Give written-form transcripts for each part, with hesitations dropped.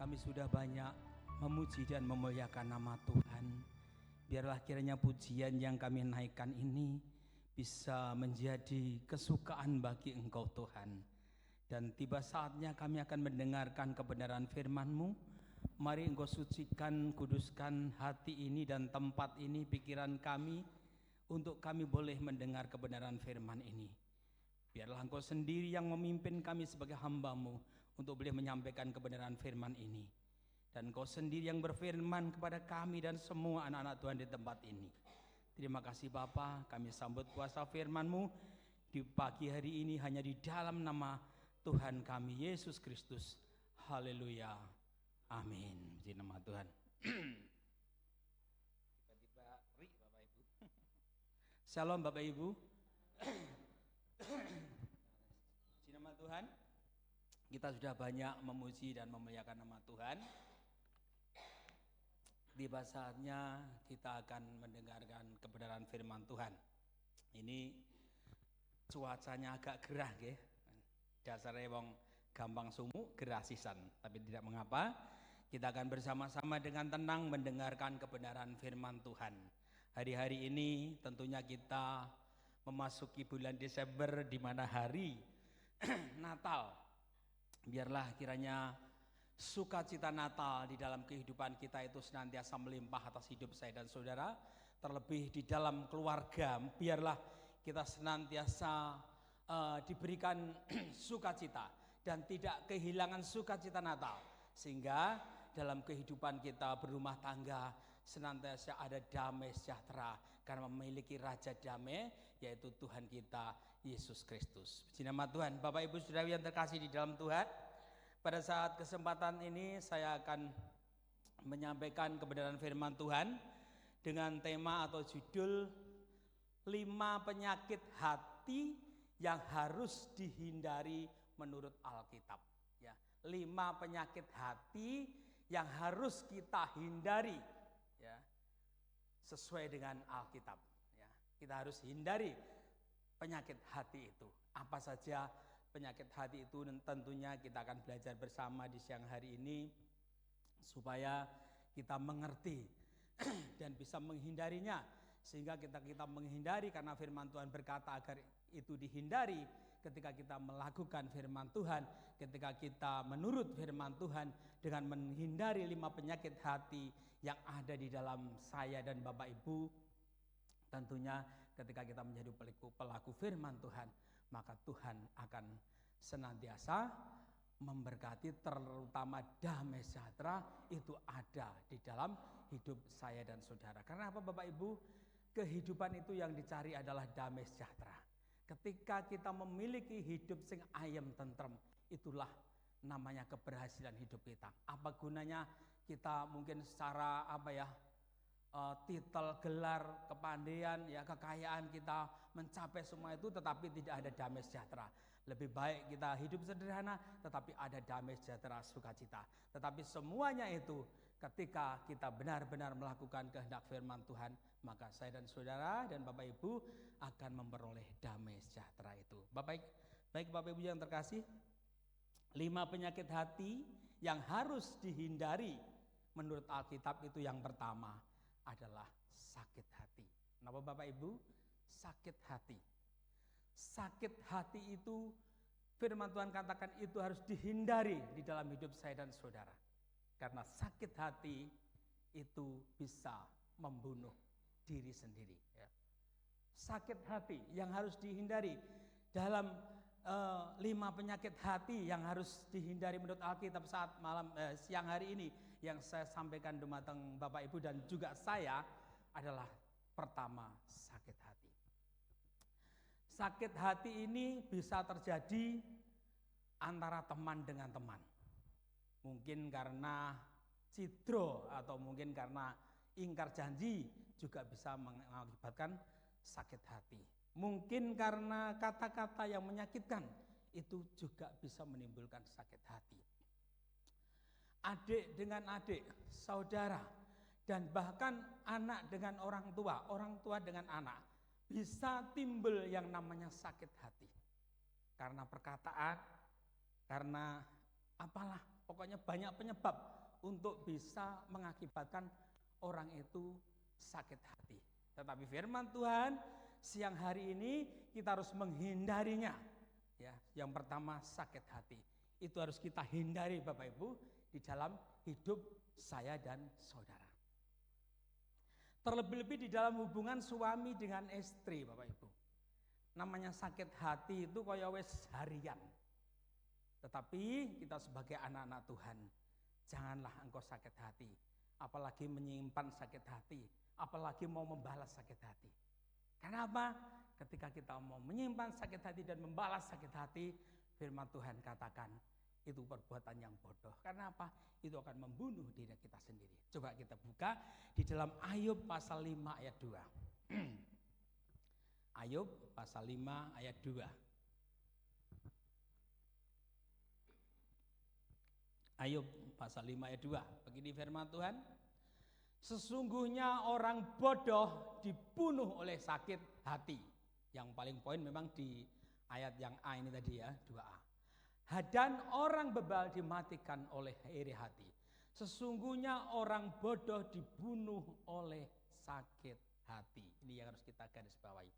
Kami sudah banyak memuji dan memuliakan nama Tuhan. Biarlah kiranya pujian yang kami naikkan ini bisa menjadi kesukaan bagi Engkau Tuhan. Dan tiba saatnya kami akan mendengarkan kebenaran firman-Mu. Mari Engkau sucikan, kuduskan hati ini dan tempat ini, pikiran kami, untuk kami boleh mendengar kebenaran firman ini. Biarlah Engkau sendiri yang memimpin kami sebagai hamba-Mu untuk boleh menyampaikan kebenaran firman ini. Dan Engkau sendiri yang berfirman kepada kami dan semua anak-anak Tuhan di tempat ini. Terima kasih Bapa, kami sambut kuasa firman-Mu di pagi hari ini hanya di dalam nama Tuhan kami Yesus Kristus. Haleluya. Amin. Puji nama Tuhan. Tiba-tiba Bapak Ibu. Shalom Bapak Ibu. Puji nama Tuhan. Kita sudah banyak memuji dan memuliakan nama Tuhan. Tiba saatnya kita akan mendengarkan kebenaran firman Tuhan. Ini cuacanya agak gerah ya. Dasarnya wong gampang sumu, gerah sisan. Tapi tidak mengapa, kita akan bersama-sama dengan tenang mendengarkan kebenaran firman Tuhan. Hari-hari ini tentunya kita memasuki bulan Desember di mana hari Natal. Biarlah kiranya sukacita Natal di dalam kehidupan kita itu senantiasa melimpah atas hidup saya dan saudara. Terlebih di dalam keluarga, biarlah kita senantiasa diberikan sukacita dan tidak kehilangan sukacita Natal. Sehingga dalam kehidupan kita berumah tangga senantiasa ada damai sejahtera karena memiliki Raja Damai, yaitu Tuhan kita Yesus Kristus. Puji nama Tuhan. Bapak Ibu Saudara yang terkasih di dalam Tuhan, pada saat kesempatan ini saya akan menyampaikan kebenaran firman Tuhan dengan tema atau judul 5 penyakit hati yang harus dihindari menurut Alkitab. Ya, 5 penyakit hati yang harus kita hindari, ya, sesuai dengan Alkitab. Ya, kita harus hindari penyakit hati itu. Apa saja penyakit hati itu? Tentunya kita akan belajar bersama di siang hari ini supaya kita mengerti dan bisa menghindarinya, sehingga kita menghindari karena firman Tuhan berkata agar itu dihindari. Ketika kita melakukan firman Tuhan, ketika kita menurut firman Tuhan dengan menghindari 5 penyakit hati yang ada di dalam saya dan Bapak Ibu, tentunya ketika kita menjadi pelaku firman Tuhan, maka Tuhan akan senantiasa memberkati, terutama damai sejahtera itu ada di dalam hidup saya dan saudara. Karena apa Bapak Ibu? Kehidupan itu yang dicari adalah damai sejahtera. Ketika kita memiliki hidup sing ayem tentrem, itulah namanya keberhasilan hidup kita. Apa gunanya kita mungkin secara titel, gelar, kepandaian, ya kekayaan kita mencapai semua itu tetapi tidak ada damai sejahtera. Lebih baik kita hidup sederhana tetapi ada damai sejahtera, sukacita. Tetapi semuanya itu ketika kita benar-benar melakukan kehendak firman Tuhan, maka saya dan saudara dan Bapak Ibu akan memperoleh damai sejahtera itu. Baik Bapak Ibu yang terkasih, 5 penyakit hati yang harus dihindari menurut Alkitab itu yang pertama adalah sakit hati. Kenapa Bapak Ibu? Sakit hati. Sakit hati itu firman Tuhan katakan itu harus dihindari di dalam hidup saya dan saudara. Karena sakit hati itu bisa membunuh diri sendiri. Ya. Sakit hati yang harus dihindari dalam 5 penyakit hati yang harus dihindari menurut Alkitab saat siang hari ini yang saya sampaikan dumateng Bapak Ibu dan juga saya adalah pertama sakit hati. Sakit hati ini bisa terjadi antara teman dengan teman. Mungkin karena cidro atau mungkin karena ingkar janji juga bisa mengakibatkan sakit hati. Mungkin karena kata-kata yang menyakitkan itu juga bisa menimbulkan sakit hati. Adik dengan adik, saudara, dan bahkan anak dengan orang tua dengan anak, bisa timbul yang namanya sakit hati. Karena perkataan, karena apalah Pokoknya banyak penyebab untuk bisa mengakibatkan orang itu sakit hati. Tetapi firman Tuhan siang hari ini kita harus menghindarinya. Ya, yang pertama sakit hati. Itu harus kita hindari Bapak Ibu di dalam hidup saya dan saudara. Terlebih-lebih di dalam hubungan suami dengan istri Bapak Ibu. Namanya sakit hati itu kaya wis harian. Tetapi kita sebagai anak-anak Tuhan, janganlah engkau sakit hati, apalagi menyimpan sakit hati, apalagi mau membalas sakit hati. Karena apa? Ketika kita mau menyimpan sakit hati dan membalas sakit hati, firman Tuhan katakan, itu perbuatan yang bodoh. Karena apa? Itu akan membunuh diri kita sendiri. Coba kita buka di dalam Ayub pasal 5 ayat 2. Ayub pasal 5 ayat 2. Ayub pasal 5 ayat 2. Begini firman Tuhan. Sesungguhnya orang bodoh dibunuh oleh sakit hati. Yang paling poin memang di ayat yang A ini tadi ya, 2A. Dan orang bebal dimatikan oleh iri hati. Sesungguhnya orang bodoh dibunuh oleh sakit hati. Ini yang harus kita garis bawahi.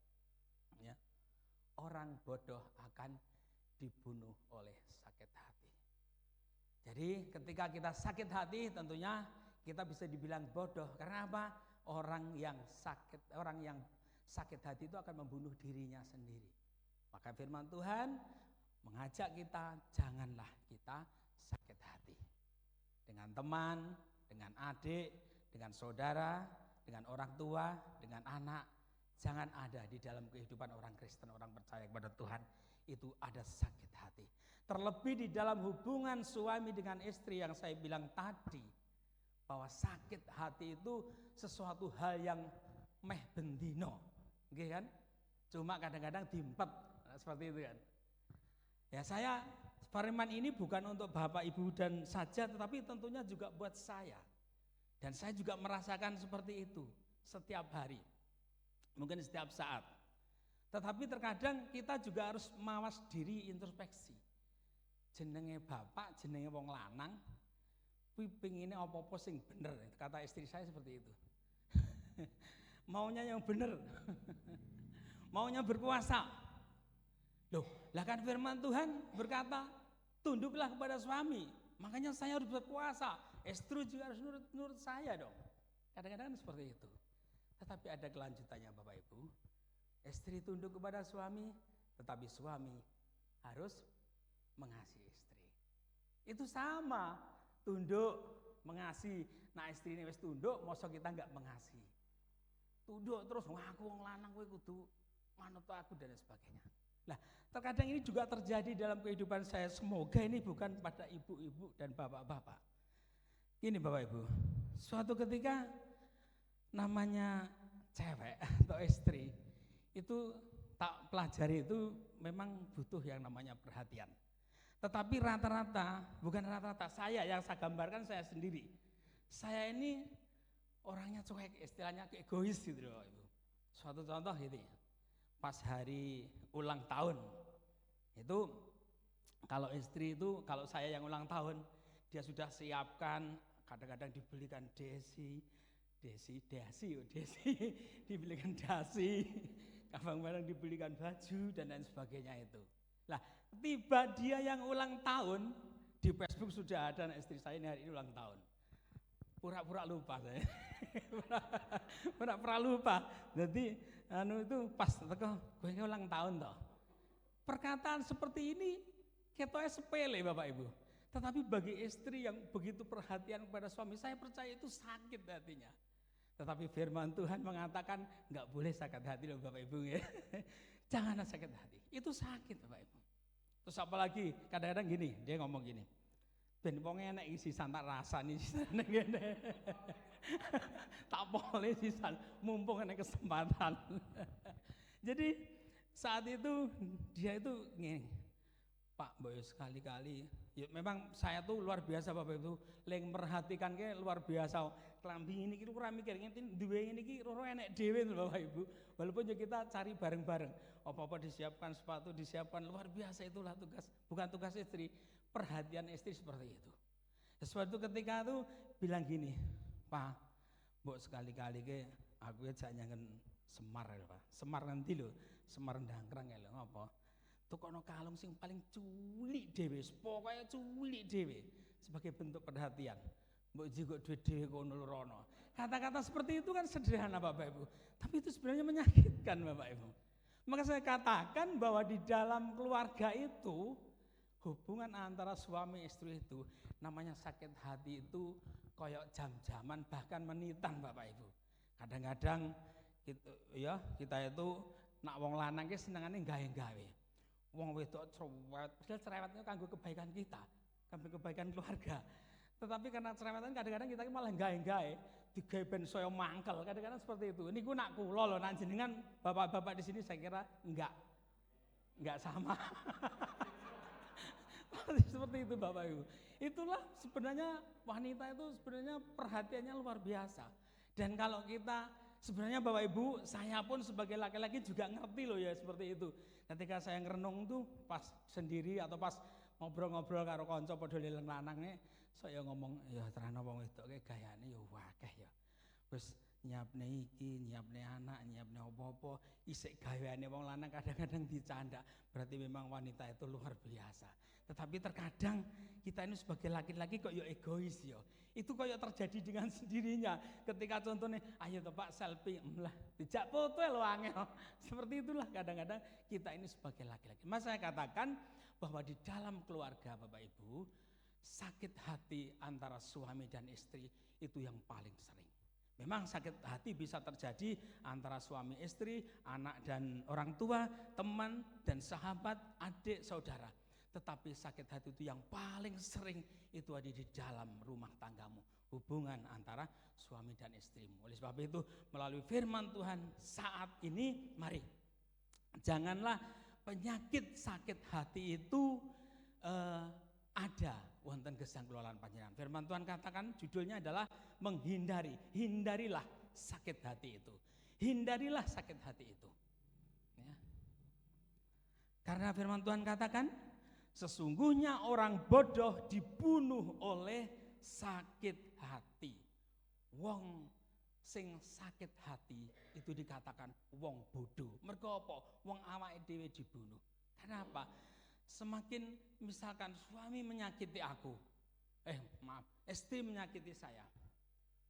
Ya. Orang bodoh akan dibunuh oleh sakit hati. Jadi ketika kita sakit hati tentunya kita bisa dibilang bodoh. Karena apa? Orang yang sakit hati itu akan membunuh dirinya sendiri. Maka firman Tuhan mengajak kita, janganlah kita sakit hati. Dengan teman, dengan adik, dengan saudara, dengan orang tua, dengan anak. Jangan ada di dalam kehidupan orang Kristen, orang percaya kepada Tuhan, itu ada sakit hati. Terlebih di dalam hubungan suami dengan istri yang saya bilang tadi, bahwa sakit hati itu sesuatu hal yang meh bendino, gitu kan? Cuma kadang-kadang diempet, seperti itu kan. Ya, saya firman ini bukan untuk Bapak Ibu dan saja, tetapi tentunya juga buat saya. Dan saya juga merasakan seperti itu setiap hari, mungkin setiap saat. Tetapi terkadang kita juga harus mawas diri, introspeksi. Jenenge bapak, jenenge wong lanang, kuwi pengine apa-apa sing bener. Kata istri saya seperti itu. Maunya yang bener. Maunya berpuasa. Loh, lah kan firman Tuhan berkata, tunduklah kepada suami. Makanya saya harus berpuasa. Istri juga harus nurut saya dong. Kadang-kadang seperti itu. Tetapi ada kelanjutannya Bapak Ibu. Istri tunduk kepada suami, tetapi suami harus mengasihi istri. Itu sama, tunduk, mengasihi. Nah istri ini wis tunduk, mosok kita enggak mengasihi. Tunduk terus, wah aku wong lanang kowe kudu manut aku dan sebagainya. Nah, terkadang ini juga terjadi dalam kehidupan saya. Semoga ini bukan pada ibu-ibu dan bapak-bapak. Ini Bapak Ibu, suatu ketika namanya cewek atau istri itu tak pelajari itu memang butuh yang namanya perhatian. Tetapi rata-rata, bukan rata-rata, saya yang saya gambarkan saya sendiri. Saya ini orangnya cuek, istilahnya egois gitu loh Ibu. Suatu contoh gitu ya. Pas hari ulang tahun, itu kalau istri itu, kalau saya yang ulang tahun, dia sudah siapkan, kadang-kadang dibelikan desi, dibelikan dasi, kadang-kadang dibelikan baju dan lain sebagainya itu. Lah, tiba dia yang ulang tahun, di Facebook sudah ada istri saya ini hari ini ulang tahun. Pura-pura lupa saya. Pura-pura lupa. Jadi itu pas teko gue ulang tahun toh. Perkataan seperti ini ketoknya sepele Bapak Ibu. Tetapi bagi istri yang begitu perhatian kepada suami, saya percaya itu sakit hatinya. Tetapi firman Tuhan mengatakan nggak boleh sakit hati loh Bapak Ibu ya. Janganlah sakit hati. Itu sakit Bapak Ibu. Terus apalagi kadang-kadang gini, dia ngomong gini. Ben wong enek isi santak rasane sisane ngene. Tak boleh sisan mumpung ada kesempatan. Jadi saat itu dia itu ngene. Pak Boyo sekali-kali, ya memang saya tuh luar biasa Bapak Ibu, leng merhatikan ke luar biasa. Klambi ini kita kurang mikir, ngene duwe ngene iki roro enek dhewe lho Bapak Ibu. Walaupun ya kita cari bareng-bareng, apa-apa disiapkan, sepatu disiapkan, luar biasa itulah tugas, bukan tugas istri, perhatian istri seperti itu. Sesuatu ketika itu bilang gini, Pak, mbok sekali-kali ke aku ya jak nyangen Semar ya Pak. Semar nanti lho, Semar Ndangkrang ya lho, ngapa? Tukono kalung sing paling culik dhewe, pokoknya culik dhewe sebagai bentuk perhatian. Mbok jigo duwe dhewe kono rono. Kata-kata seperti itu kan sederhana Bapak Ibu, tapi itu sebenarnya menyakitkan Bapak Ibu. Maka saya katakan bahwa di dalam keluarga itu hubungan antara suami istri itu namanya sakit hati itu koyok jam-jaman bahkan menitan Bapak Ibu. Kadang-kadang kita itu nak wong lanang ki senengane gawe-gawe. Wong wedok cerewet, padahal cerewetnya kanggo kebaikan kita, kanggo kebaikan keluarga. Tetapi karena cerewetan kadang-kadang kita malah gawe-gawe, digawe ben saya mangkel, kadang-kadang seperti itu. Niku nak kula lho, nang jenengan bapak-bapak di sini saya kira enggak sama. Seperti itu Bapak Ibu. Itulah sebenarnya wanita itu sebenarnya perhatiannya luar biasa. Dan kalau kita sebenarnya Bapak Ibu, saya pun sebagai laki-laki juga ngerti loh ya seperti itu. Ketika saya ngerenung tuh pas sendiri atau pas ngobrol-ngobrol karo kanca padha leleng lanange, saya ngomong ya terana wong wedok ki gayane ya akeh ya. Wis nyiapne iki, nyiapne anak, nyiapne apa-apa, isik gaweane wong lanang kadang-kadang dicanda. Berarti memang wanita itu luar biasa. Tetapi terkadang kita ini sebagai laki-laki kok ya egois ya. Itu kok ya terjadi dengan sendirinya. Ketika contohnya, ayo toh Pak selfie, lah dijak foto lho angel. Seperti itulah kadang-kadang kita ini sebagai laki-laki. Mas saya katakan bahwa di dalam keluarga Bapak Ibu, sakit hati antara suami dan istri itu yang paling sering. Memang sakit hati bisa terjadi antara suami istri, anak dan orang tua, teman dan sahabat, adik, saudara. Tetapi sakit hati itu yang paling sering itu ada di dalam rumah tanggamu. Hubungan antara suami dan istrimu. Oleh sebab itu melalui firman Tuhan saat ini mari. Janganlah penyakit sakit hati itu ada wonten gesang kelolaan panjenengan. Firman Tuhan katakan judulnya adalah menghindari. Hindarilah sakit hati itu. Hindarilah sakit hati itu. Ya. Karena firman Tuhan katakan sesungguhnya orang bodoh dibunuh oleh sakit hati. Wong sing sakit hati itu dikatakan wong bodoh. Mergo apa? Wong awake dhewe dibunuh. Kenapa? Semakin misalkan suami menyakiti aku, istri menyakiti saya.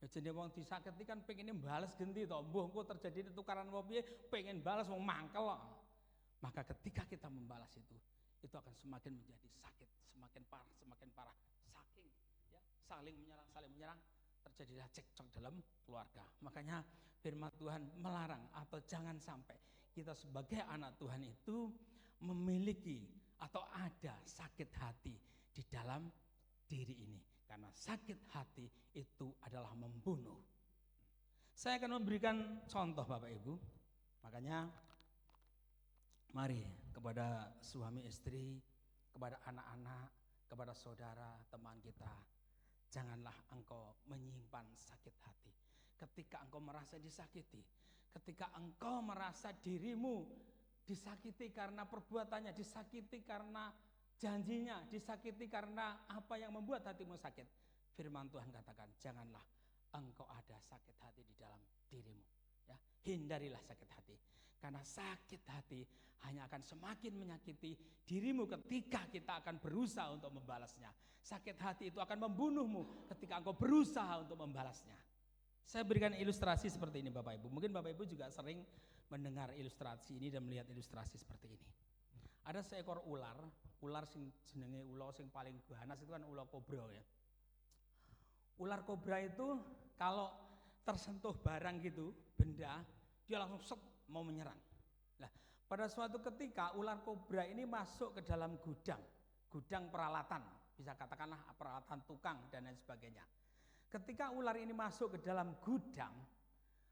Jadi wong disakiti kan pengennya balas genti toh, mbuh engko terjadi tukaran piye pengen balas wong mangkel. Maka ketika kita membalas itu akan semakin menjadi sakit, semakin parah, saling menyerang, terjadilah cekcok dalam keluarga. Makanya firman Tuhan melarang atau jangan sampai kita sebagai anak Tuhan itu memiliki atau ada sakit hati di dalam diri ini. Karena sakit hati itu adalah membunuh. Saya akan memberikan contoh Bapak Ibu. Makanya mari kepada suami istri, kepada anak-anak, kepada saudara, teman kita. Janganlah engkau menyimpan sakit hati. Ketika engkau merasa disakiti, ketika engkau merasa dirimu disakiti karena perbuatannya, disakiti karena janjinya, disakiti karena apa yang membuat hatimu sakit. Firman Tuhan katakan, janganlah engkau ada sakit hati di dalam dirimu. Ya, hindarilah sakit hati. Karena sakit hati hanya akan semakin menyakiti dirimu ketika kita akan berusaha untuk membalasnya. Sakit hati itu akan membunuhmu ketika engkau berusaha untuk membalasnya. Saya berikan ilustrasi seperti ini Bapak Ibu. Mungkin Bapak Ibu juga sering mendengar ilustrasi ini dan melihat ilustrasi seperti ini. Ada seekor ular sing jenenge ular sing paling ganas itu kan ular kobra ya. Ular kobra itu kalau tersentuh barang gitu, benda, dia langsung set mau menyerang. Nah, pada suatu ketika ular kobra ini masuk ke dalam gudang peralatan, bisa katakanlah peralatan tukang dan lain sebagainya. Ketika ular ini masuk ke dalam gudang,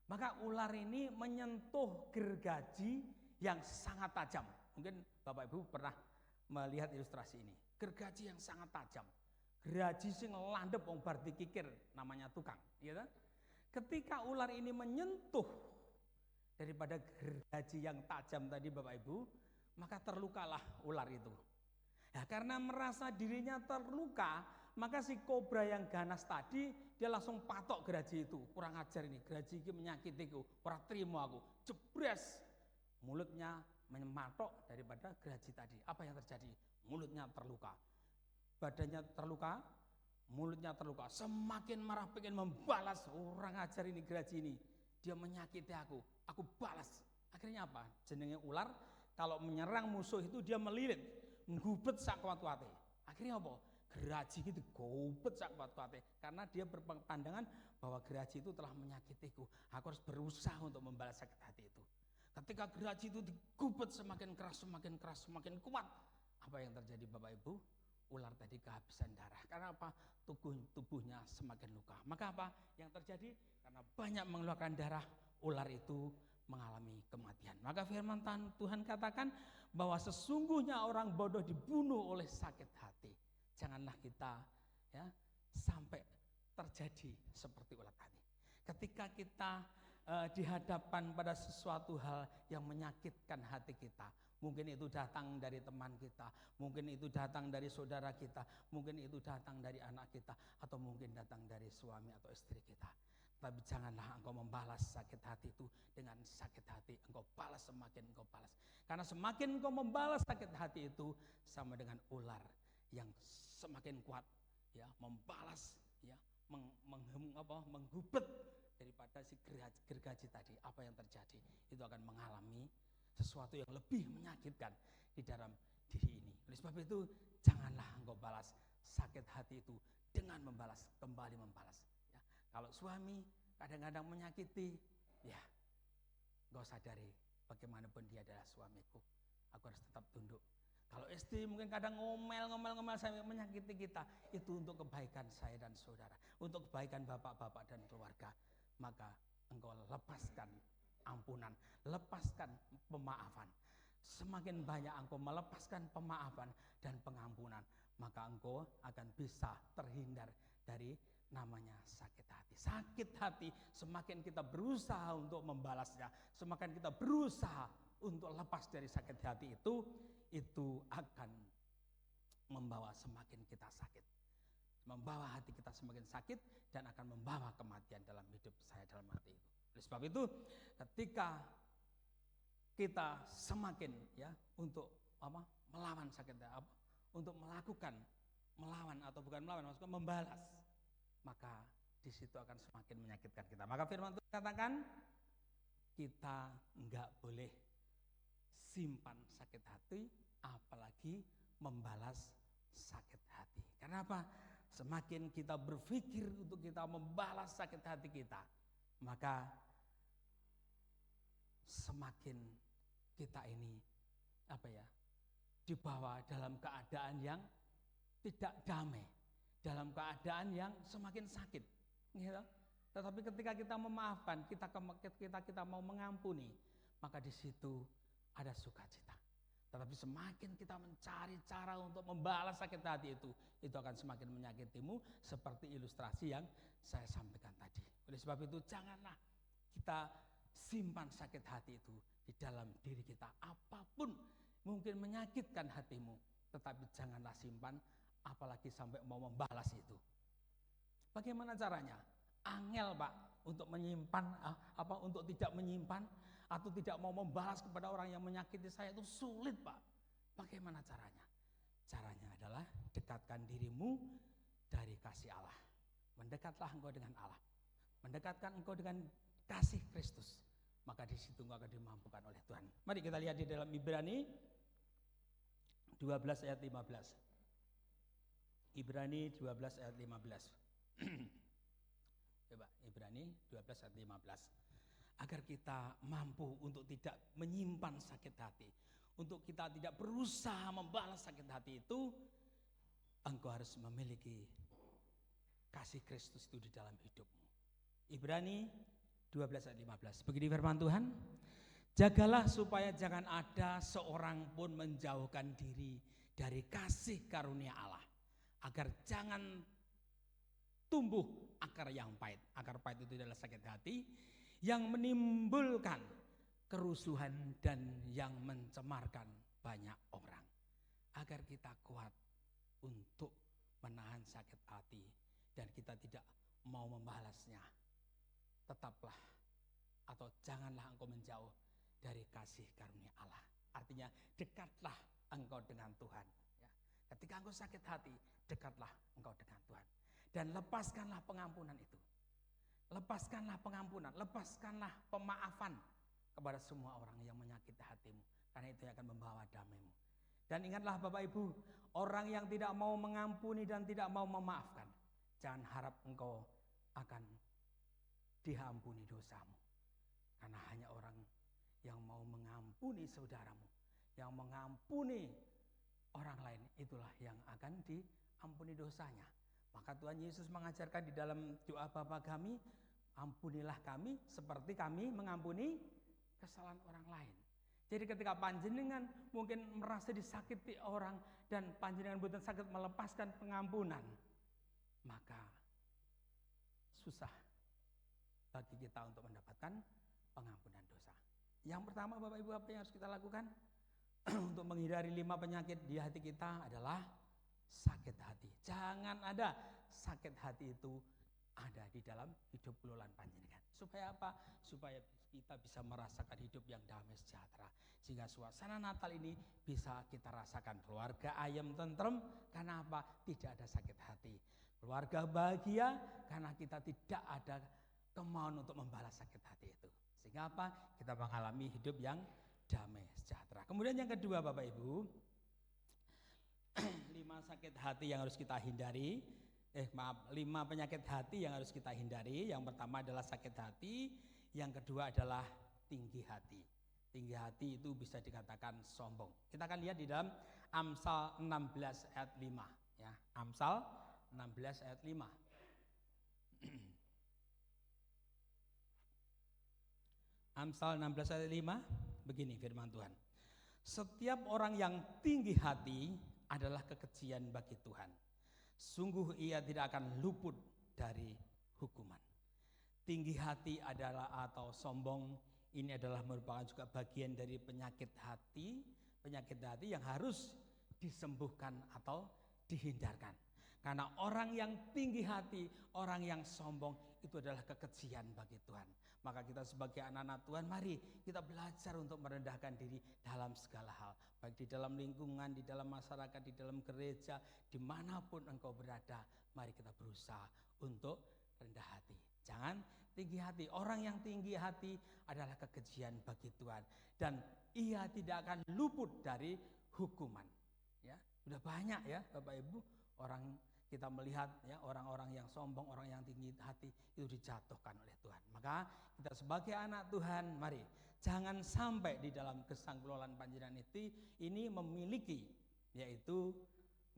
maka ular ini menyentuh gergaji yang sangat tajam. Mungkin Bapak Ibu pernah melihat ilustrasi ini. Gergaji yang sangat tajam. Gergaji sing landep wong bar dikikir namanya tukang, ya kan? Ketika ular ini menyentuh daripada gergaji yang tajam tadi Bapak Ibu, maka terlukalah ular itu. Nah, karena merasa dirinya terluka, maka si kobra yang ganas tadi dia langsung patok geraji itu. Kurang ajar ini, geraji ini menyakitiku, ora trimo aku. Jebres. Mulutnya mematok daripada geraji tadi. Apa yang terjadi? Mulutnya terluka. Badannya terluka, mulutnya terluka. Semakin marah pengen membalas. Orang ajar ini geraji ini. Dia menyakiti aku balas. Akhirnya apa? Jenenge ular kalau menyerang musuh itu dia melilit, ngubet sak kuat-kuate. Akhirnya apa? Geraji itu gubet sak kuat-kuate karena dia berpandangan bahwa geraji itu telah menyakitiku. Aku harus berusaha untuk membalas sakit hati itu. Ketika geraji itu digubet semakin keras, semakin kuat. Apa yang terjadi Bapak Ibu? Ular tadi kehabisan darah. Karena apa? Tubuhnya semakin luka. Maka apa yang terjadi? Karena banyak mengeluarkan darah, ular itu mengalami kematian. Maka firman Tuhan katakan bahwa sesungguhnya orang bodoh dibunuh oleh sakit hati. Janganlah kita ya sampai terjadi seperti ular tadi. Ketika kita dihadapkan pada sesuatu hal yang menyakitkan hati kita, mungkin itu datang dari teman kita, mungkin itu datang dari saudara kita, mungkin itu datang dari anak kita, atau mungkin datang dari suami atau istri kita. Tapi janganlah engkau membalas sakit hati itu dengan sakit hati. Engkau balas semakin engkau balas. Karena semakin engkau membalas sakit hati itu sama dengan ular yang semakin kuat, ya, membalas, ya, menghubet daripada si gergaji tadi. Apa yang terjadi? Itu akan mengalami sesuatu yang lebih menyakitkan di dalam diri ini. Oleh sebab itu, janganlah engkau balas sakit hati itu dengan kembali membalas. Kalau suami kadang-kadang menyakiti, ya, engkau sadari bagaimanapun dia adalah suamiku, aku harus tetap tunduk. Kalau istri mungkin kadang ngomel sampai menyakiti kita, itu untuk kebaikan saya dan saudara, untuk kebaikan bapak-bapak dan keluarga. Maka engkau lepaskan ampunan, lepaskan pemaafan. Semakin banyak engkau melepaskan pemaafan dan pengampunan, maka engkau akan bisa terhindar dari namanya sakit hati. Sakit hati semakin kita berusaha untuk membalasnya, semakin kita berusaha untuk lepas dari sakit hati itu akan membawa semakin kita sakit, membawa hati kita semakin sakit dan akan membawa kematian dalam hidup saya dalam hati itu. Oleh sebab itu, ketika kita semakin ya untuk melawan sakit hati, untuk melawan atau bukan melawan, maksudnya membalas, maka di situ akan semakin menyakitkan kita. Maka firman Tuhan katakan kita enggak boleh simpan sakit hati, apalagi membalas sakit hati. Karena apa? Semakin kita berpikir untuk kita membalas sakit hati kita, maka semakin kita ini dibawa dalam keadaan yang tidak damai, dalam keadaan yang semakin sakit, gitu. Tetapi ketika kita memaafkan, kita mau mengampuni, maka di situ ada sukacita. Tetapi semakin kita mencari cara untuk membalas sakit hati itu akan semakin menyakitimu, seperti ilustrasi yang saya sampaikan tadi. Oleh sebab itu, janganlah kita simpan sakit hati itu di dalam diri kita. Apapun mungkin menyakitkan hatimu, tetapi janganlah simpan, apalagi sampai mau membalas itu. Bagaimana caranya? Angel, Pak, untuk menyimpan untuk tidak menyimpan atau tidak mau membalas kepada orang yang menyakiti saya itu sulit, Pak. Bagaimana caranya? Caranya adalah dekatkan dirimu dari kasih Allah. Mendekatlah engkau dengan Allah. Mendekatkan engkau dengan kasih Kristus. Maka di situ engkau akan dimampukan oleh Tuhan. Mari kita lihat di dalam Ibrani 12 ayat 15. Ibrani 12 ayat 15. Coba Ibrani 12 ayat 15. Agar kita mampu untuk tidak menyimpan sakit hati, untuk kita tidak berusaha membalas sakit hati itu, engkau harus memiliki kasih Kristus itu di dalam hidupmu. Ibrani 12 ayat 15. Begini firman Tuhan, jagalah supaya jangan ada seorang pun menjauhkan diri dari kasih karunia Allah, agar jangan tumbuh akar yang pahit. Akar pahit itu adalah sakit hati yang menimbulkan kerusuhan dan yang mencemarkan banyak orang. Agar kita kuat untuk menahan sakit hati dan kita tidak mau membalasnya, tetaplah atau janganlah engkau menjauh dari kasih karunia Allah. Artinya dekatlah engkau dengan Tuhan. Ya. Ketika engkau sakit hati, dekatlah engkau dengan Tuhan. Dan lepaskanlah pengampunan itu. Lepaskanlah pengampunan, lepaskanlah pemaafan kepada semua orang yang menyakiti hatimu. Karena itu yang akan membawa damaimu. Dan ingatlah Bapak Ibu, orang yang tidak mau mengampuni dan tidak mau memaafkan, jangan harap engkau akan diampuni dosamu. Karena hanya orang yang mau mengampuni saudaramu, yang mengampuni orang lain, itulah yang akan diampuni dosanya. Maka Tuhan Yesus mengajarkan di dalam doa Bapa kami, ampunilah kami seperti kami mengampuni kesalahan orang lain. Jadi ketika panjenengan mungkin merasa disakiti orang dan panjenengan bukan sakit melepaskan pengampunan, maka susah bagi kita untuk mendapatkan pengampunan dosa. Yang pertama Bapak Ibu, apa yang harus kita lakukan untuk menghindari 5 penyakit di hati kita adalah sakit hati. Jangan ada sakit hati itu ada di dalam hidup kelolaan panjenengan. Supaya apa? Supaya kita bisa merasakan hidup yang damai sejahtera. Sehingga suasana Natal ini bisa kita rasakan. Keluarga ayam tentrem, karena apa? Tidak ada sakit hati. Keluarga bahagia karena kita tidak ada kemauan untuk membalas sakit hati itu. Sehingga apa? Kita mengalami hidup yang damai sejahtera. Kemudian yang kedua Bapak Ibu, 5 sakit hati yang harus kita hindari. 5 penyakit hati yang harus kita hindari. Yang pertama adalah sakit hati, yang kedua adalah tinggi hati. Tinggi hati itu bisa dikatakan sombong. Kita akan lihat di dalam Amsal 16 ayat 5 ya. Amsal 16 ayat 5. Amsal 16 ayat 5 begini firman Tuhan. Setiap orang yang tinggi hati adalah kekejian bagi Tuhan. Sungguh ia tidak akan luput dari hukuman. Tinggi hati adalah atau sombong ini adalah merupakan juga bagian dari penyakit hati yang harus disembuhkan atau dihindarkan. Karena orang yang tinggi hati, orang yang sombong itu adalah kekejian bagi Tuhan. Maka kita sebagai anak-anak Tuhan, mari kita belajar untuk merendahkan diri dalam segala hal. Baik di dalam lingkungan, di dalam masyarakat, di dalam gereja, dimanapun engkau berada, mari kita berusaha untuk rendah hati. Jangan tinggi hati. Orang yang tinggi hati adalah kekejian bagi Tuhan. Dan ia tidak akan luput dari hukuman. Ya, sudah banyak ya Bapak Ibu, orang kita melihat ya orang-orang yang sombong, orang yang tinggi hati itu dijatuhkan oleh Tuhan. Maka kita sebagai anak Tuhan, mari jangan sampai di dalam kesangkulan panjenengan itu ini memiliki yaitu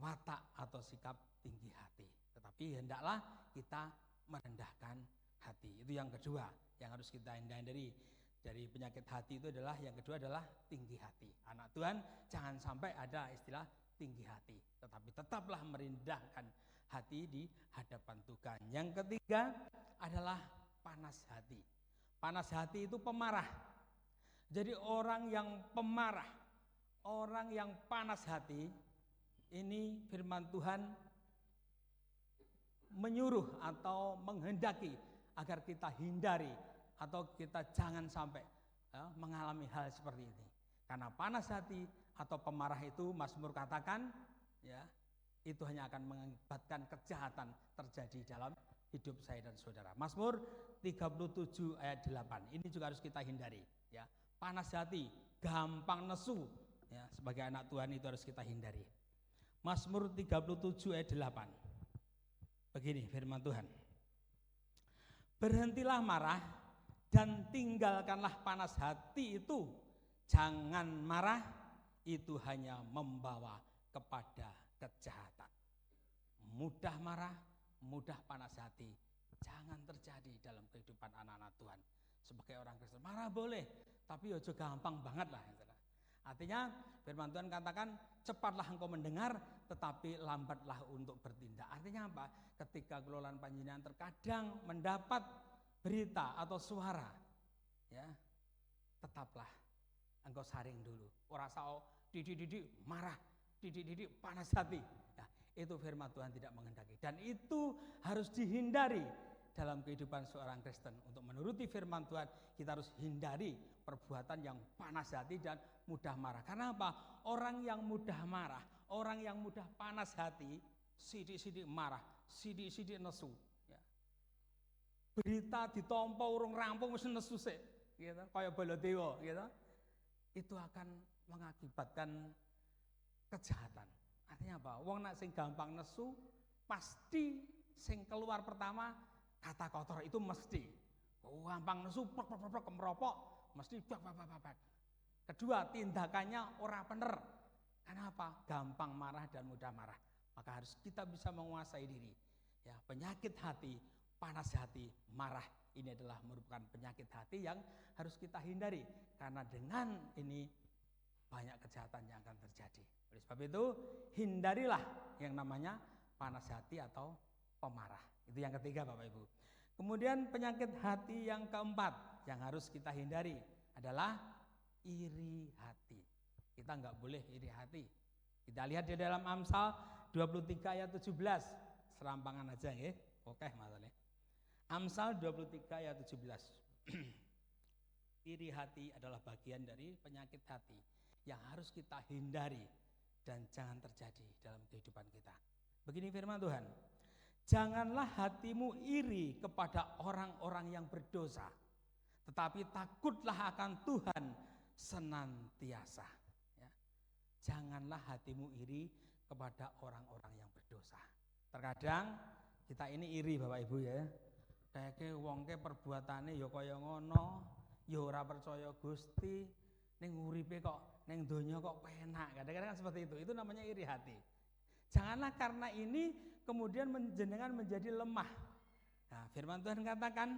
watak atau sikap tinggi hati. Tetapi hendaklah kita merendahkan hati. Itu yang kedua yang harus kita hindari dari penyakit hati itu adalah yang kedua adalah tinggi hati. Anak Tuhan jangan sampai ada istilah tinggi hati, tetapi tetaplah merendahkan hati di hadapan Tuhan. Yang ketiga adalah panas hati. Panas hati itu pemarah. Jadi orang yang pemarah, orang yang panas hati, ini firman Tuhan menyuruh atau menghendaki agar kita hindari atau kita jangan sampai mengalami hal seperti ini. Karena panas hati atau pemarah itu Mazmur katakan ya, itu hanya akan mengakibatkan kejahatan terjadi dalam hidup saya dan saudara. Mazmur 37 ayat 8. Ini juga harus kita hindari ya. Panas hati, gampang nesu ya, sebagai anak Tuhan itu harus kita hindari. Mazmur 37 ayat 8. Begini firman Tuhan. Berhentilah marah dan tinggalkanlah panas hati itu. Jangan marah, itu hanya membawa kepada kejahatan. Mudah marah, mudah panas hati, jangan terjadi dalam kehidupan anak-anak Tuhan. Sebagai orang Kristen, marah boleh, tapi ojo gampang banget lah. Artinya firman Tuhan katakan, cepatlah engkau mendengar, tetapi lambatlah untuk bertindak. Artinya apa? Ketika kelolaan panjenengan terkadang mendapat berita atau suara, ya, tetaplah engkau saring dulu. Ora sao didik-didik marah, didik-didik panas hati. Ya, Itu firman Tuhan tidak menghendaki. Dan itu harus dihindari dalam kehidupan seorang Kristen. Untuk menuruti firman Tuhan, kita harus hindari perbuatan yang panas hati dan mudah marah. Karena apa? Orang yang mudah marah, orang yang mudah panas hati, sidik-sidik marah, sidik-sidik nesu. Ya. Berita ditompo urung rampung wis nesu sik, gitu. Kaya Baladewa, gitu. Itu akan mengakibatkan kejahatan. Artinya apa? Wong nak sing gampang nesu, pasti sing keluar pertama kata kotor itu mesti. Gampang nesu, merokok, mesti bak. Kedua, tindakannya ora bener. Kenapa? Gampang marah dan mudah marah. Maka harus kita bisa menguasai diri. Ya, penyakit hati, panas hati, marah, ini adalah merupakan penyakit hati yang harus kita hindari. Karena dengan ini banyak kejahatan yang akan terjadi. Oleh sebab itu, hindarilah yang namanya panas hati atau pemarah. Itu yang ketiga, Bapak Ibu. Kemudian penyakit hati yang keempat yang harus kita hindari adalah iri hati. Kita nggak boleh iri hati. Kita lihat di dalam Amsal 23 ayat 17. Serampangan aja nggih. Oke, masalahnya. Amsal 23 ayat 17. Iri hati adalah bagian dari penyakit hati yang harus kita hindari dan jangan terjadi dalam kehidupan kita. Begini firman Tuhan. Janganlah hatimu iri kepada orang-orang yang berdosa, tetapi takutlah akan Tuhan senantiasa. Ya. Janganlah hatimu iri kepada orang-orang yang berdosa. Terkadang kita ini iri Bapak Ibu ya. Kayake wongke perbuatane ya kaya ngono, ya ora percaya Gusti, ning uripe kok ning donya kok penak. Kadang-kadang kan seperti itu. Itu namanya iri hati. Janganlah karena ini kemudian jenengan menjadi lemah. Nah, firman Tuhan katakan,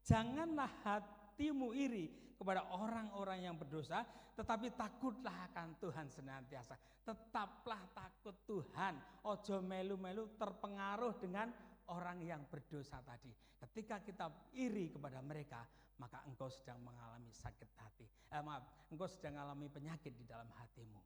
janganlah hatimu iri kepada orang-orang yang berdosa, tetapi takutlah akan Tuhan senantiasa. Tetaplah takut Tuhan. Ojo melu-melu terpengaruh dengan orang yang berdosa tadi. Ketika kita iri kepada mereka, maka engkau sedang mengalami sakit hati. Engkau sedang mengalami penyakit di dalam hatimu.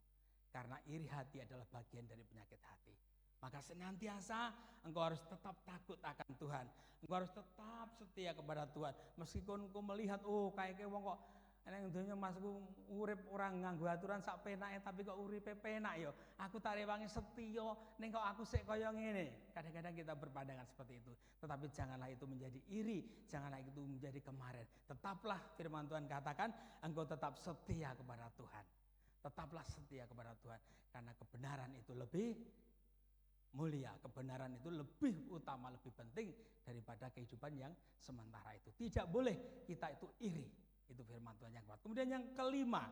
Karena iri hati adalah bagian dari penyakit hati. Maka senantiasa engkau harus tetap takut akan Tuhan. Engkau harus tetap setia kepada Tuhan. Meskipun engkau melihat, kayaknya wong kok nang donya masku urip orang nganggo aturan sak penake tapi kok uripe penak yo. Aku tak rewangi setia ning kok aku sik kaya ngene. Kadang-kadang kita berpandangan seperti itu. Tetapi janganlah itu menjadi iri, janganlah itu menjadi kemarin. Tetaplah firman Tuhan katakan, engkau tetap setia kepada Tuhan. Tetaplah setia kepada Tuhan, karena kebenaran itu lebih mulia, kebenaran itu lebih utama, lebih penting daripada kehidupan yang sementara itu. Tidak boleh kita itu iri, itu firman Tuhan yang kuat. Kemudian yang kelima,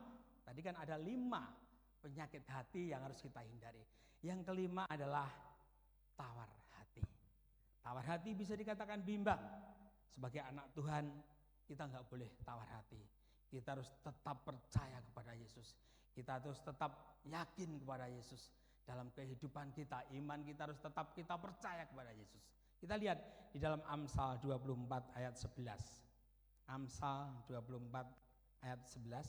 tadi kan ada 5 penyakit hati yang harus kita hindari. Yang kelima adalah tawar hati. Tawar hati bisa dikatakan bimbang. Sebagai anak Tuhan, kita nggak boleh tawar hati. Kita harus tetap percaya kepada Yesus. Kita harus tetap yakin kepada Yesus dalam kehidupan kita. Iman kita harus tetap kita percaya kepada Yesus. Kita lihat di dalam Amsal 24 ayat 11. Amsal 24 ayat 11.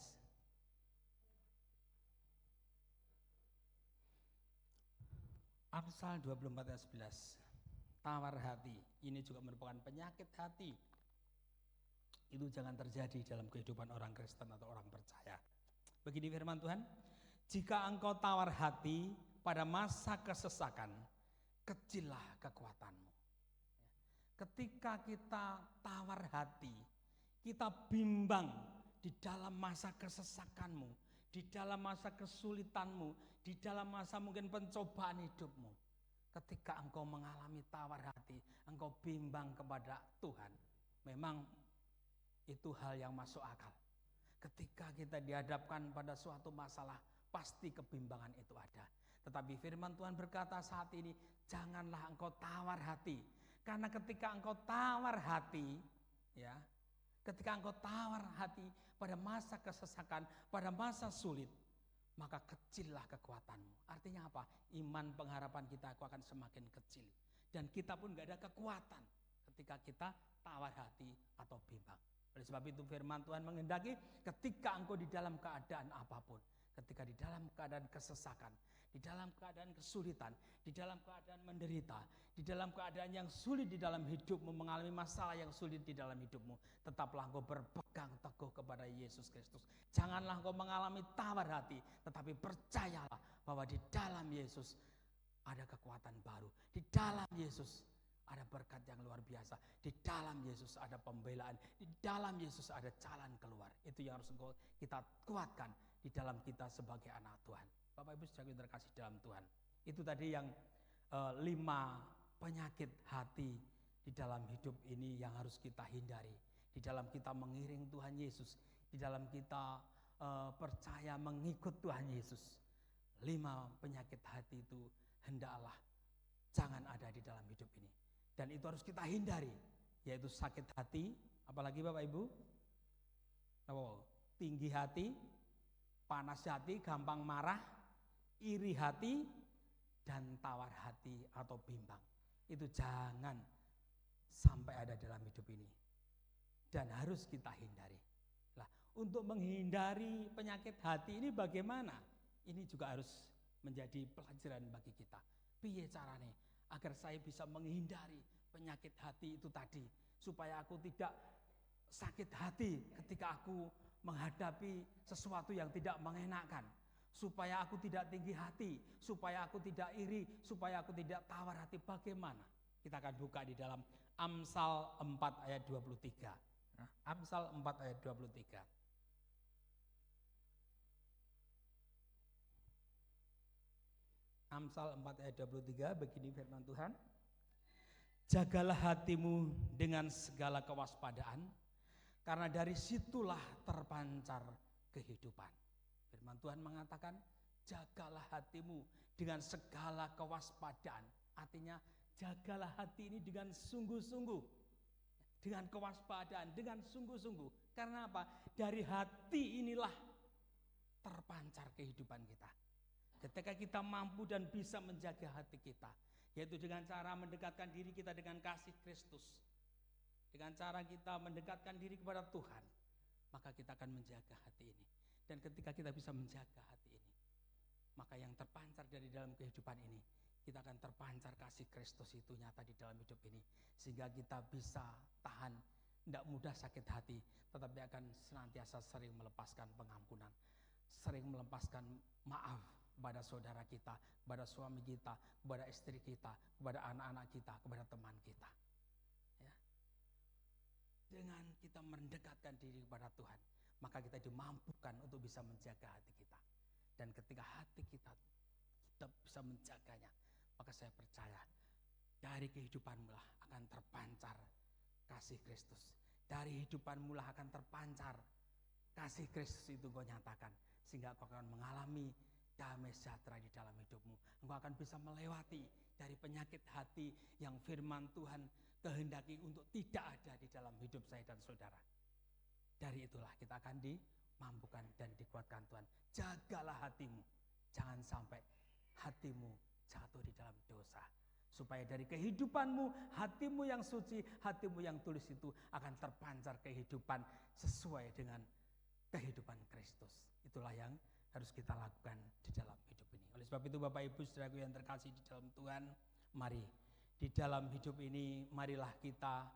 Amsal 24 ayat 11. Tawar hati, ini juga merupakan penyakit hati. Itu jangan terjadi dalam kehidupan orang Kristen atau orang percaya. Begini firman Tuhan, jika engkau tawar hati pada masa kesesakan, kecillah kekuatanmu. Ketika kita tawar hati, kita bimbang di dalam masa kesesakanmu, di dalam masa kesulitanmu, di dalam masa mungkin pencobaan hidupmu. Ketika engkau mengalami tawar hati, engkau bimbang kepada Tuhan, memang itu hal yang masuk akal. Ketika kita dihadapkan pada suatu masalah, pasti kebimbangan itu ada. Tetapi firman Tuhan berkata saat ini, janganlah engkau tawar hati. Karena ketika engkau tawar hati, ya, ketika engkau tawar hati pada masa kesesakan, pada masa sulit, maka kecillah kekuatanmu. Artinya apa? Iman pengharapan kita akan semakin kecil. Dan kita pun gak ada kekuatan ketika kita tawar hati atau bimbang. Oleh sebab itu firman Tuhan menghendaki ketika engkau di dalam keadaan apapun, ketika di dalam keadaan kesesakan, di dalam keadaan kesulitan, di dalam keadaan menderita, di dalam keadaan yang sulit di dalam hidupmu, mengalami masalah yang sulit di dalam hidupmu, tetaplah engkau berpegang teguh kepada Yesus Kristus. Janganlah engkau mengalami tawar hati, tetapi percayalah bahwa di dalam Yesus ada kekuatan baru. Di dalam Yesus ada berkat yang luar biasa. Di dalam Yesus ada pembelaan. Di dalam Yesus ada jalan keluar. Itu yang harus kita kuatkan di dalam kita sebagai anak Tuhan. Bapak Ibu saudara yang terkasih dalam Tuhan. Itu tadi yang 5 penyakit hati di dalam hidup ini yang harus kita hindari. Di dalam kita mengiring Tuhan Yesus. Di dalam kita percaya mengikut Tuhan Yesus. 5 penyakit hati itu hendaklah jangan ada di dalam hidup ini. Dan itu harus kita hindari. Yaitu sakit hati. Apalagi Bapak Ibu? Tinggi hati, panas hati, gampang marah, iri hati, dan tawar hati atau bimbang. Itu jangan sampai ada dalam hidup ini. Dan harus kita hindari. Nah, untuk menghindari penyakit hati ini bagaimana? Ini juga harus menjadi pelajaran bagi kita. Piye carane agar saya bisa menghindari penyakit hati itu tadi. Supaya aku tidak sakit hati ketika aku menghadapi sesuatu yang tidak mengenakan. Supaya aku tidak tinggi hati, supaya aku tidak iri, supaya aku tidak tawar hati. Bagaimana? Kita akan buka di dalam Amsal 4 ayat 23. Amsal 4 ayat 23. Amsal 4 ayat 23, begini firman Tuhan. Jagalah hatimu dengan segala kewaspadaan, karena dari situlah terpancar kehidupan. Firman Tuhan mengatakan, jagalah hatimu dengan segala kewaspadaan. Artinya, jagalah hati ini dengan sungguh-sungguh. Dengan kewaspadaan, dengan sungguh-sungguh. Karena apa? Dari hati inilah terpancar kehidupan kita. Ketika kita mampu dan bisa menjaga hati kita, yaitu dengan cara mendekatkan diri kita dengan kasih Kristus, dengan cara kita mendekatkan diri kepada Tuhan, maka kita akan menjaga hati ini. Dan ketika kita bisa menjaga hati ini, maka yang terpancar dari dalam kehidupan ini, kita akan terpancar kasih Kristus itu nyata di dalam hidup ini. Sehingga kita bisa tahan, tidak mudah sakit hati, tetapi akan senantiasa sering melepaskan pengampunan, sering melepaskan maaf kepada saudara kita, kepada suami kita, kepada istri kita, kepada anak-anak kita, kepada teman kita. Ya. Dengan kita mendekatkan diri kepada Tuhan, maka kita dimampukan untuk bisa menjaga hati kita. Dan ketika hati kita bisa menjaganya, maka saya percaya dari kehidupanmu lah akan terpancar kasih Kristus. Dari hidupanmu lah akan terpancar kasih Kristus itu kau nyatakan. Sehingga kau akan mengalami damai sejahtera di dalam hidupmu. Engkau akan bisa melewati dari penyakit hati yang firman Tuhan kehendaki untuk tidak ada di dalam hidup saya dan saudara. Dari itulah kita akan dimampukan dan dikuatkan Tuhan. Jagalah hatimu. Jangan sampai hatimu jatuh di dalam dosa. Supaya dari kehidupanmu, hatimu yang suci, hatimu yang tulus itu akan terpancar kehidupan sesuai dengan kehidupan Kristus. Itulah yang harus kita lakukan di dalam hidup ini. Oleh sebab itu Bapak Ibu saudaraku yang terkasih di dalam Tuhan, mari di dalam hidup ini marilah kita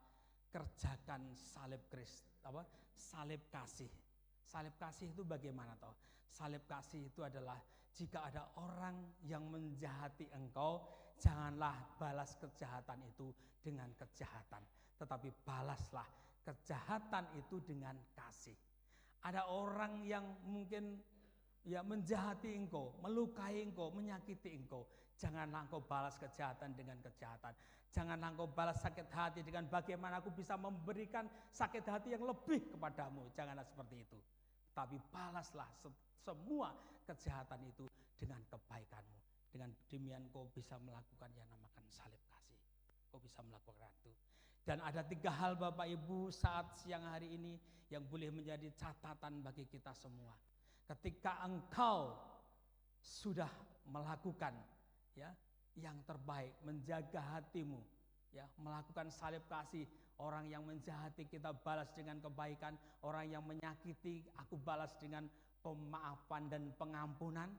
kerjakan salib Kristus, salib kasih. Salib kasih itu bagaimana toh? Salib kasih itu adalah jika ada orang yang menjahati engkau, janganlah balas kejahatan itu dengan kejahatan, tetapi balaslah kejahatan itu dengan kasih. Ada orang yang mungkin menjahati engkau, melukai engkau, menyakiti engkau. Janganlah engkau balas kejahatan dengan kejahatan. Janganlah engkau balas sakit hati dengan bagaimana aku bisa memberikan sakit hati yang lebih kepadamu. Janganlah seperti itu. Tapi balaslah semua kejahatan itu dengan kebaikanmu. Dengan demikian kau bisa melakukan yang namakan salib kasih. Kau bisa melakukan itu. Dan ada 3 hal Bapak Ibu saat siang hari ini yang boleh menjadi catatan bagi kita semua. Ketika engkau sudah melakukan yang terbaik, menjaga hatimu, melakukan salib kasih, orang yang menjahati kita balas dengan kebaikan, orang yang menyakiti aku balas dengan pemaafan dan pengampunan,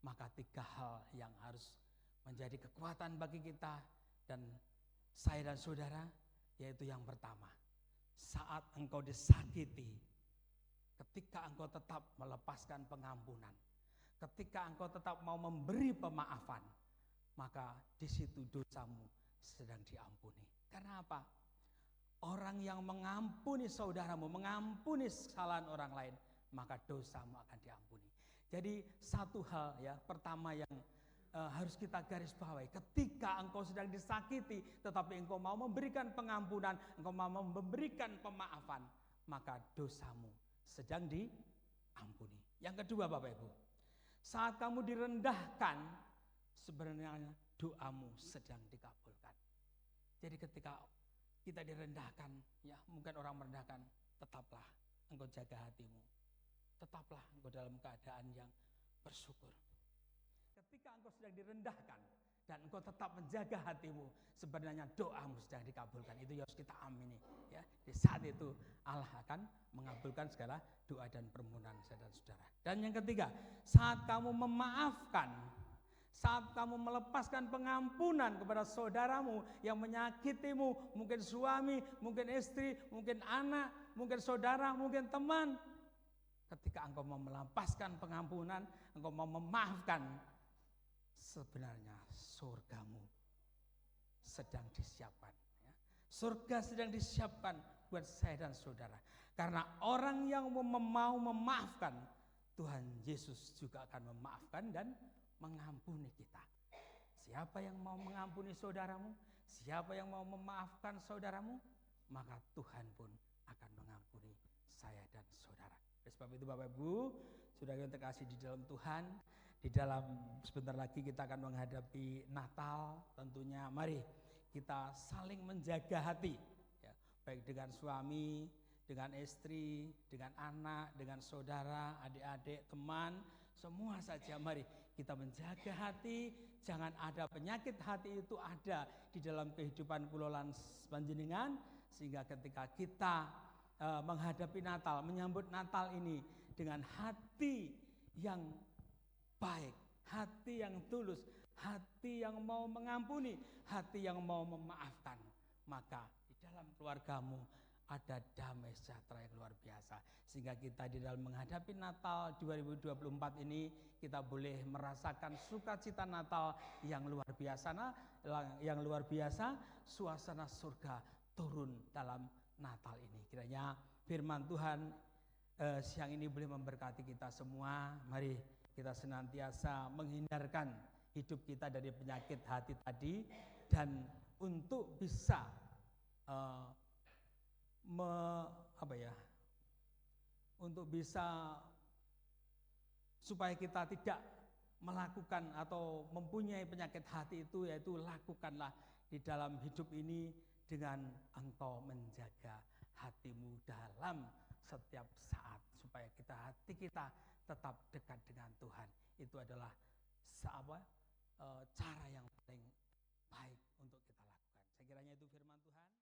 maka 3 hal yang harus menjadi kekuatan bagi kita dan saya dan saudara, yaitu yang pertama, saat engkau disakiti, ketika engkau tetap melepaskan pengampunan, ketika engkau tetap mau memberi pemaafan, maka di situ dosamu sedang diampuni. Karena apa? Orang yang mengampuni saudaramu, mengampuni kesalahan orang lain, maka dosamu akan diampuni. Jadi satu hal ya, pertama yang harus kita garis bawahi, ketika engkau sedang disakiti tetapi engkau mau memberikan pengampunan, engkau mau memberikan pemaafan, maka dosamu sedang diampuni. Yang kedua Bapak Ibu, saat kamu direndahkan, sebenarnya doamu sedang dikabulkan. Jadi ketika kita direndahkan, ya mungkin orang merendahkan, tetaplah engkau jaga hatimu, tetaplah engkau dalam keadaan yang bersyukur. Ketika engkau sedang direndahkan dan engkau tetap menjaga hatimu, sebenarnya doamu sedang dikabulkan. Itu harus kita amini. Ya, di saat itu Allah akan mengabulkan segala doa dan permohonan saudara-saudara. Dan yang ketiga, saat kamu memaafkan, saat kamu melepaskan pengampunan kepada saudaramu yang menyakitimu, mungkin suami, mungkin istri, mungkin anak, mungkin saudara, mungkin teman. Ketika engkau mau melepaskan pengampunan, engkau mau memaafkan, sebenarnya surgamu sedang disiapkan. Ya. Surga sedang disiapkan buat saya dan saudara. Karena orang yang mau memaafkan, Tuhan Yesus juga akan memaafkan dan mengampuni kita. Siapa yang mau mengampuni saudaramu, siapa yang mau memaafkan saudaramu, maka Tuhan pun akan mengampuni saya dan saudara. Oleh sebab itu Bapak Ibu, saudara yang terkasih di dalam Tuhan, di dalam sebentar lagi kita akan menghadapi Natal. Tentunya mari kita saling menjaga hati, ya, baik dengan suami, dengan istri, dengan anak, dengan saudara, adik-adik, teman, semua saja mari kita menjaga hati. Jangan ada penyakit hati itu ada di dalam kehidupan kulolan panjenengan, sehingga ketika kita menghadapi Natal, menyambut Natal ini dengan hati yang baik, hati yang tulus, hati yang mau mengampuni, hati yang mau memaafkan, maka di dalam keluargamu ada damai sejahtera yang luar biasa. Sehingga kita di dalam menghadapi Natal 2024 ini, kita boleh merasakan sukacita Natal yang luar biasa, suasana surga turun dalam Natal ini. Kiranya firman Tuhan siang ini boleh memberkati kita semua. Mari kita senantiasa menghindarkan hidup kita dari penyakit hati tadi, dan untuk bisa untuk bisa supaya kita tidak melakukan atau mempunyai penyakit hati itu, yaitu lakukanlah di dalam hidup ini dengan engkau menjaga hatimu dalam setiap saat, supaya hati kita tetap dekat dengan Tuhan. Itu adalah cara yang paling baik untuk kita.